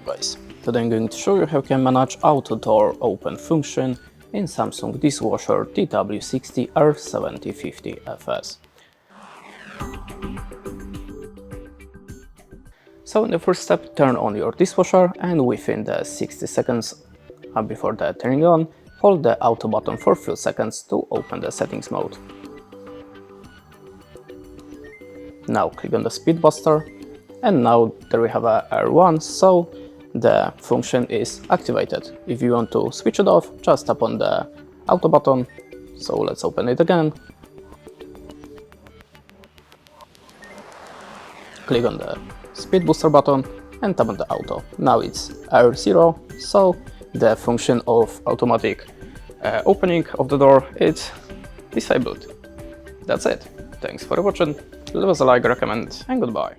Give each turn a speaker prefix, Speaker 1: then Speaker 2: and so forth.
Speaker 1: Guys, today I'm going to show you how you can manage auto door open function in Samsung Dishwasher DW60R7050FS. So in the first step, turn on your dishwasher and within the 60 seconds before the turning on, hold the auto button for a few seconds to open the settings mode. Now click on the speed booster and now there we have a R1, so the function is activated. If you want to switch it off, just tap on the auto button. So let's open it again. Click on the speed booster button and tap on the auto. Now it's R0, so the function of automatic opening of the door is disabled. That's it. Thanks for watching. Leave us a like, recommend, and goodbye.